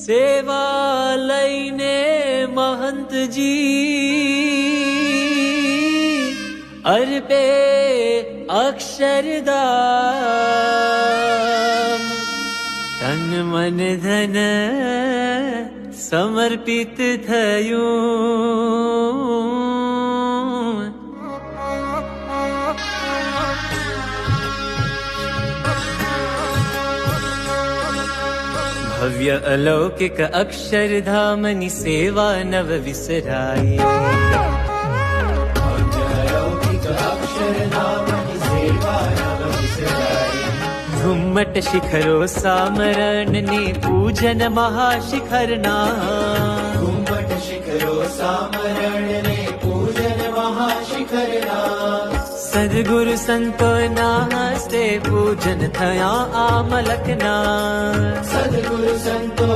સેવા લઈને મહંતજી અર્પે અક્ષરદાન તન મન ધન સમર્પિત થયું ભવ્ય અલૌકિક અક્ષરધામની સેવા નવ વિસરાય ઘુમ્મટ શિખરો સામરણને પૂજન મહાશિખરના ઘુમ્મટ શિખરો સામરણને પૂજન મહાશિખરના સદગુરુ સંતોના હસ્તે પૂજન થયા આ મલકના સદગુરુ સંતો